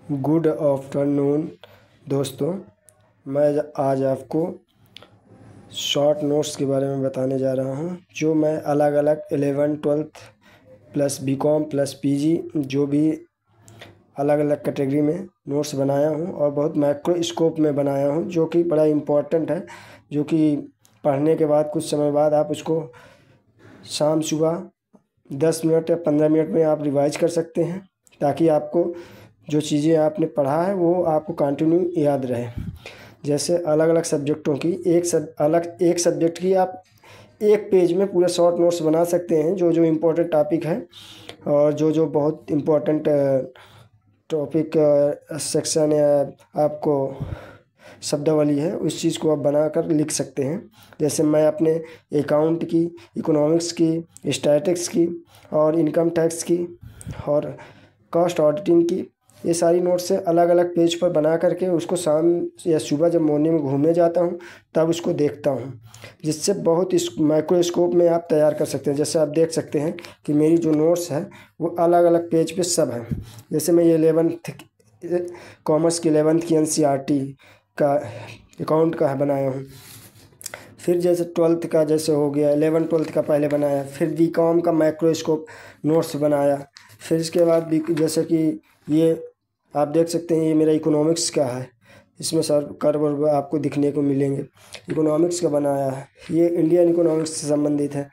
Good afternoon दोस्तों, मैं आज आपको शॉर्ट नोट्स के बारे में बताने जा रहा हूं, जो मैं अलग अलग 11 12 प्लस बीकॉम प्लस पीजी जो भी अलग अलग कैटेगरी में नोट्स बनाया हूं और बहुत मैक्रो स्कोप में बनाया हूं, जो कि बड़ा इम्पोर्टेंट है। जो कि पढ़ने के बाद कुछ समय बाद आप उसको शाम सुबह 10 मिनट या 15 मिनट में आप रिवाइज कर सकते हैं, ताकि आपको जो चीज़ें आपने पढ़ा है वो आपको कंटिन्यू याद रहे। जैसे अलग अलग सब्जेक्टों की एक सब्जेक्ट की आप एक पेज में पूरा शॉर्ट नोट्स बना सकते हैं, जो जो इम्पोर्टेंट टॉपिक है और जो जो बहुत इम्पोर्टेंट टॉपिक सेक्शन या आपको शब्दावली है, उस चीज़ को आप बनाकर लिख सकते हैं। जैसे मैं अपने अकाउंट की, इकोनॉमिक्स की, स्टैटिक्स की और इनकम टैक्स की और कॉस्ट ऑडिटिंग की, ये सारी नोट्स से अलग अलग पेज पर बना करके उसको शाम या सुबह जब मॉर्निंग में घूमने जाता हूँ तब उसको देखता हूँ, जिससे बहुत इस माइक्रोस्कोप में आप तैयार कर सकते हैं। जैसे आप देख सकते हैं कि मेरी जो नोट्स है वो अलग अलग पेज पे सब है। जैसे मैं ये 11th कॉमर्स की 11th की NCERT का अकाउंट का बनाया हूँ। फिर जैसे 12th का जैसे हो गया, 11 12th का पहले बनाया, फिर बीकॉम का माइक्रोस्कोप नोट्स बनाया। फिर इसके बाद भी जैसे कि ये आप देख सकते हैं, ये मेरा इकोनॉमिक्स का है, इसमें सर कर्व आपको दिखने को मिलेंगे। इकोनॉमिक्स का बनाया है, ये इंडियन इकोनॉमिक्स से संबंधित है,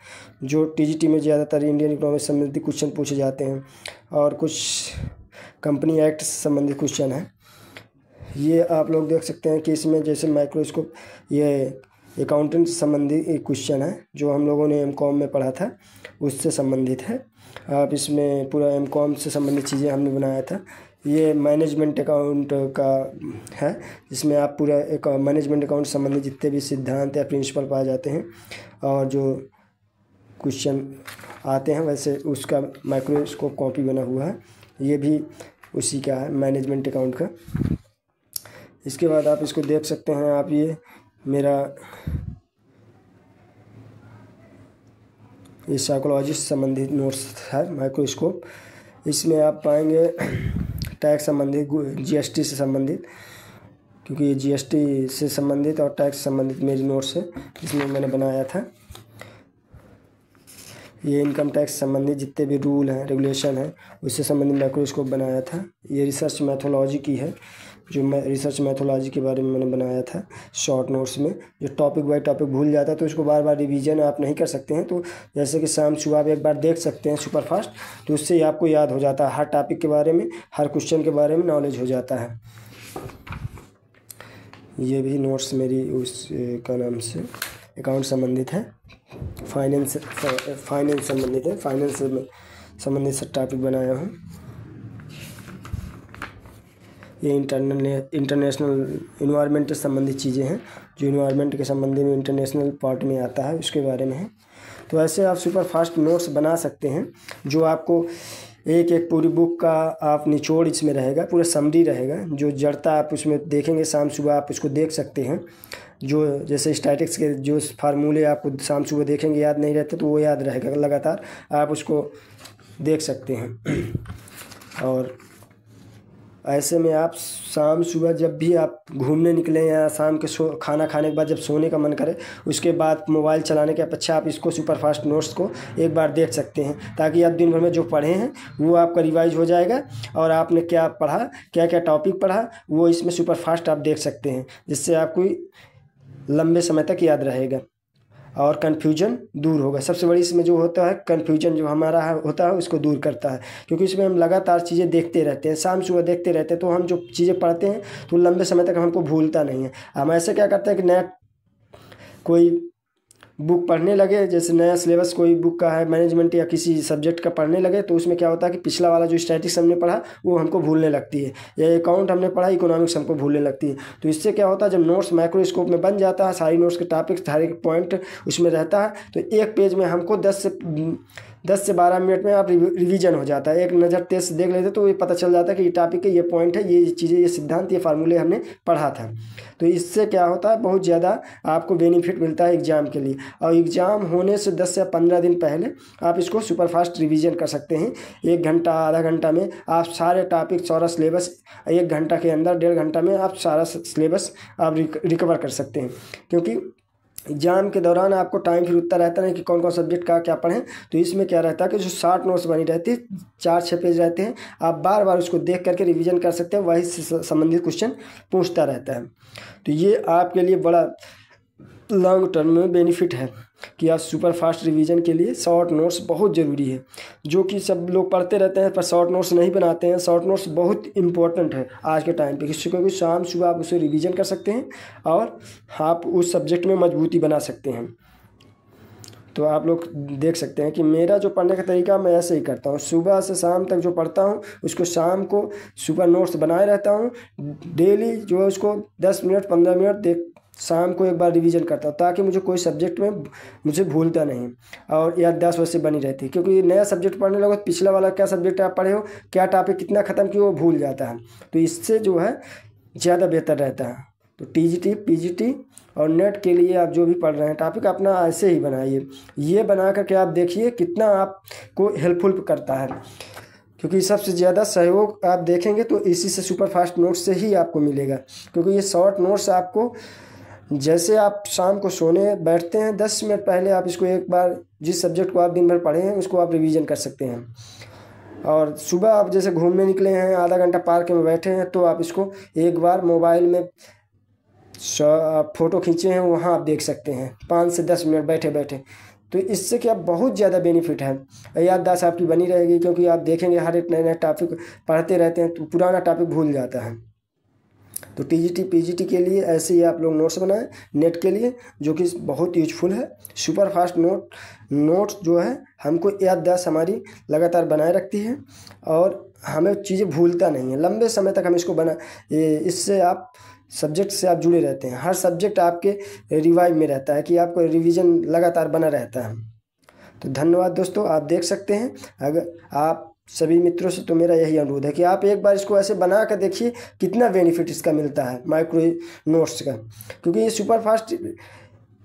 जो TGT में ज़्यादातर इंडियन इकोनॉमिक्स से संबंधित क्वेश्चन पूछे जाते हैं और कुछ कंपनी एक्ट से संबंधित क्वेश्चन है। ये आप लोग देख सकते हैं कि इसमें जैसे माइक्रोस्कोप, ये अकाउंटेंट से संबंधित एक क्वेश्चन है जो हम लोगों ने MCOM में पढ़ा था, उससे संबंधित है। आप इसमें पूरा MCOM से संबंधित चीज़ें हमने बनाया था। ये मैनेजमेंट अकाउंट का है, जिसमें आप पूरा एक मैनेजमेंट अकाउंट से संबंधित जितने भी सिद्धांत या प्रिंसिपल पाए जाते हैं और जो क्वेश्चन आते हैं, वैसे उसका माइक्रोस्कोप कॉपी बना हुआ है। ये भी उसी का है, मैनेजमेंट अकाउंट का। इसके बाद आप इसको देख सकते हैं, आप ये मेरा ये साइकोलॉजी से संबंधित नोट्स है माइक्रोस्कोप। इसमें आप पाएंगे टैक्स संबंधित, GST से संबंधित, क्योंकि ये GST से संबंधित और टैक्स संबंधित मेरी नोट्स है, इसमें मैंने बनाया था। ये इनकम टैक्स संबंधित जितने भी रूल हैं, रेगुलेशन है, उससे संबंधित माइक्रोस्कोप बनाया था। ये रिसर्च मैथोलॉजी की है, जो मैं रिसर्च मैथोलॉजी के बारे में मैंने बनाया था शॉर्ट नोट्स में। जो टॉपिक बाय टॉपिक भूल जाता है तो उसको बार बार रिवीजन आप नहीं कर सकते हैं, तो जैसे कि शाम सुबह आप एक बार देख सकते हैं सुपर फास्ट, तो उससे ही आपको याद हो जाता है। हर टॉपिक के बारे में, हर क्वेश्चन के बारे में नॉलेज हो जाता है। ये भी नोट्स मेरी उस का नाम से अकाउंट संबंधित है, फाइनेंस संबंधित है, फाइनेंस से संबंधित से टॉपिक बनाया हूँ। ये इंटरनेशनल इन्वायरमेंट से संबंधित चीज़ें हैं, जो इन्वायरमेंट के संबंधी में इंटरनेशनल पार्ट में आता है, उसके बारे में है। तो ऐसे आप सुपर फास्ट नोट्स बना सकते हैं, जो आपको एक एक पूरी बुक का आप निचोड़ इसमें रहेगा, पूरा समरी रहेगा, जो जड़ता आप उसमें देखेंगे शाम सुबह आप उसको देख सकते हैं। जो जैसे स्टैटिक्स के जो फार्मूले आपको शाम सुबह देखेंगे याद नहीं रहते, तो वो याद रहेगा, लगातार आप उसको देख सकते हैं। और ऐसे में आप शाम सुबह जब भी आप घूमने निकलें या शाम के खाना खाने के बाद जब सोने का मन करे, उसके बाद मोबाइल चलाने के अपेक्षा आप इसको सुपर फास्ट नोट्स को एक बार देख सकते हैं, ताकि आप दिन भर में जो पढ़े हैं वो आपका रिवाइज हो जाएगा और आपने क्या पढ़ा, क्या क्या टॉपिक पढ़ा, वो इसमें सुपर फास्ट आप देख सकते हैं, जिससे आपको लंबे समय तक याद रहेगा और कन्फ्यूजन दूर होगा। सबसे बड़ी इसमें जो होता है कन्फ्यूजन, जो हमारा होता है उसको दूर करता है, क्योंकि इसमें हम लगातार चीज़ें देखते रहते हैं, शाम सुबह देखते रहते हैं, तो हम जो चीज़ें पढ़ते हैं तो लंबे समय तक हमको भूलता नहीं है। हम ऐसे क्या करते हैं कि नया कोई बुक पढ़ने लगे, जैसे नया सिलेबस कोई बुक का है, मैनेजमेंट या किसी सब्जेक्ट का पढ़ने लगे, तो उसमें क्या होता है कि पिछला वाला जो स्टैटिक्स हमने पढ़ा वो हमको भूलने लगती है, या अकाउंट हमने पढ़ा, इकोनॉमिक्स हमको भूलने लगती है। तो इससे क्या होता है, जब नोट्स माइक्रोस्कोप में बन जाता है, सारी नोट्स के टॉपिक्स हर एक पॉइंट उसमें रहता है, तो एक पेज में हमको 10 से 10 से 12 मिनट में आप रिवीजन हो जाता है। एक नज़र तेज से देख लेते तो ये पता चल जाता है कि ये टॉपिक है, ये पॉइंट है, ये चीज़ें, ये सिद्धांत, ये फार्मूले हमने पढ़ा था। तो इससे क्या होता है, बहुत ज़्यादा आपको बेनिफिट मिलता है एग्ज़ाम के लिए। और एग्ज़ाम होने से 10 से 15 दिन पहले आप इसको सुपर फास्ट रिवीजन कर सकते हैं। 1 घंटा, आधा घंटा में आप सारे टॉपिक, सारा सिलेबस 1 घंटा के अंदर, 1.5 घंटा में आप सारा सिलेबस आप रिकवर कर सकते हैं। क्योंकि एग्जाम के दौरान आपको टाइम फिर उतना रहता नहीं कि कौन कौन सब्जेक्ट का क्या पढ़ें। तो इसमें क्या रहता है कि जो शॉर्ट नोट्स बनी रहती है, 4-6 पेज रहते हैं, आप बार बार उसको देख करके रिवीजन कर सकते हैं, वही से संबंधित क्वेश्चन पूछता रहता है। तो ये आपके लिए बड़ा लॉन्ग टर्म में बेनिफिट है कि आप सुपर फास्ट रिवीजन के लिए शॉर्ट नोट्स बहुत ज़रूरी है। जो कि सब लोग पढ़ते रहते हैं पर शॉर्ट नोट्स नहीं बनाते हैं। शॉर्ट नोट्स बहुत इंपॉर्टेंट है आज के टाइम पे, क्योंकि शाम सुबह आप उसे रिवीजन कर सकते हैं और आप उस सब्जेक्ट में मजबूती बना सकते हैं। तो आप लोग देख सकते हैं कि मेरा जो पढ़ने का तरीका, मैं ऐसे ही करता हूँ। सुबह से शाम तक जो पढ़ता हूँ उसको शाम को सुबह नोट्स बनाए रहता हूँ। डेली जो है उसको 10 मिनट 15 मिनट शाम को एक बार रिवीजन करता हूँ, ताकि मुझे कोई सब्जेक्ट में मुझे भूलता नहीं और याददाश्त वैसे बनी रहती है। क्योंकि नया सब्जेक्ट पढ़ने लगो तो पिछला वाला क्या सब्जेक्ट आप पढ़े हो, क्या टॉपिक कितना ख़त्म किया, वो भूल जाता है। तो इससे जो है ज़्यादा बेहतर रहता है। तो TGT PGT और नेट के लिए आप जो भी पढ़ रहे हैं टॉपिक, अपना ऐसे ही बनाइए। ये बना करके आप देखिए कितना आपको हेल्पफुल करता है। क्योंकि सबसे ज़्यादा सहयोग आप देखेंगे तो इसी से सुपर फास्ट नोट्स से ही आपको मिलेगा। क्योंकि ये शॉर्ट नोट्स आपको, जैसे आप शाम को सोने बैठते हैं 10 मिनट पहले आप इसको एक बार, जिस सब्जेक्ट को आप दिन भर पढ़े हैं उसको आप रिवीजन कर सकते हैं। और सुबह आप जैसे घूमने निकले हैं, आधा घंटा पार्क में बैठे हैं, तो आप इसको एक बार मोबाइल में फ़ोटो खींचे हैं वहाँ आप देख सकते हैं 5 से 10 मिनट बैठे बैठे। तो इससे क्या बहुत ज़्यादा बेनिफिट है, याददाश्त आपकी बनी रहेगी। क्योंकि आप देखेंगे हर एक नए नए टॉपिक पढ़ते रहते हैं तो पुराना टॉपिक भूल जाता है। तो TGT PGT के लिए ऐसे ही आप लोग नोट्स बनाएं। नेट के लिए जो कि बहुत यूजफुल है, सुपर फास्ट नोट्स जो है हमको याददाश्त हमारी लगातार बनाए रखती है और हमें चीज़ें भूलता नहीं है। लंबे समय तक हम इसको इससे आप सब्जेक्ट से आप जुड़े रहते हैं। हर सब्जेक्ट आपके रिवाइव में रहता है कि आपको रिवीजन लगातार बना रहता है। तो धन्यवाद दोस्तों, आप देख सकते हैं। अगर आप सभी मित्रों से तो मेरा यही अनुरोध है कि आप एक बार इसको ऐसे बना कर देखिए कितना बेनिफिट इसका मिलता है माइक्रो नोट्स का। क्योंकि ये सुपर फास्ट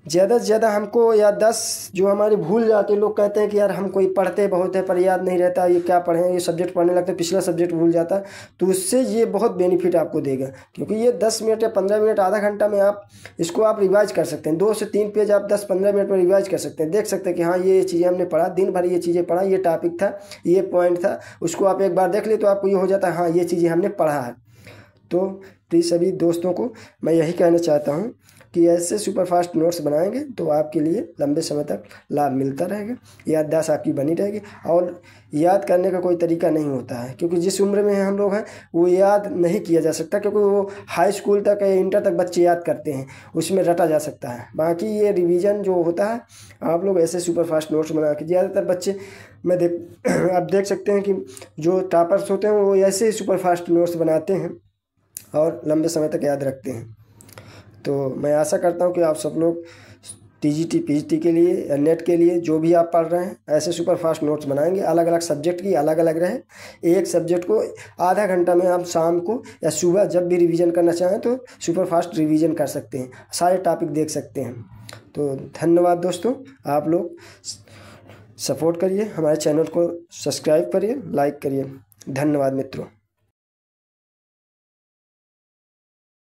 ज़्यादा से ज़्यादा हमको याददाश्त जो हमारी भूल जाते हैं। लोग कहते हैं कि यार हम कोई पढ़ते बहुत है पर याद नहीं रहता, ये क्या पढ़ें, ये सब्जेक्ट पढ़ने लगते पिछला सब्जेक्ट भूल जाता है। तो उससे ये बहुत बेनिफिट आपको देगा। क्योंकि ये 10 मिनट या 15 मिनट, आधा घंटा में आप इसको आप रिवाइज कर सकते हैं। 2 से 3 पेज आप 10-15 मिनट में रिवाइज कर सकते हैं। देख सकते हैं कि हाँ ये चीज़ें हमने पढ़ा, दिन भर ये चीज़ें पढ़ा, ये टॉपिक था, ये पॉइंट था, उसको आप एक बार देख ले तो आपको ये हो जाता है हाँ ये चीज़ें हमने पढ़ा है। तो प्लीज़ सभी दोस्तों को मैं यही कहना चाहता हूँ कि ऐसे सुपर फास्ट नोट्स बनाएंगे तो आपके लिए लंबे समय तक लाभ मिलता रहेगा, याददाश्त आपकी बनी रहेगी। और याद करने का कोई तरीका नहीं होता है, क्योंकि जिस उम्र में हम लोग हैं वो याद नहीं किया जा सकता। क्योंकि वो हाई स्कूल तक या इंटर तक बच्चे याद करते हैं, उसमें रटा जा सकता है। बाकी ये रिवीजन जो होता है, आप लोग ऐसे सुपर फास्ट नोट्स बना के, ज़्यादातर बच्चे आप देख सकते हैं कि जो टॉपर्स होते हैं वो ऐसे ही सुपर फास्ट नोट्स बनाते हैं और लंबे समय तक याद रखते हैं। तो मैं आशा करता हूँ कि आप सब लोग TGT PGT के लिए या नेट के लिए जो भी आप पढ़ रहे हैं ऐसे सुपर फास्ट नोट्स बनाएंगे। अलग अलग सब्जेक्ट की अलग अलग रहे। एक सब्जेक्ट को आधा घंटा में आप शाम को या सुबह जब भी रिवीजन करना चाहें तो सुपर फास्ट रिवीजन कर सकते हैं, सारे टॉपिक देख सकते हैं। तो धन्यवाद दोस्तों, आप लोग सपोर्ट करिए, हमारे चैनल को सब्सक्राइब करिए, लाइक करिए। धन्यवाद मित्रों।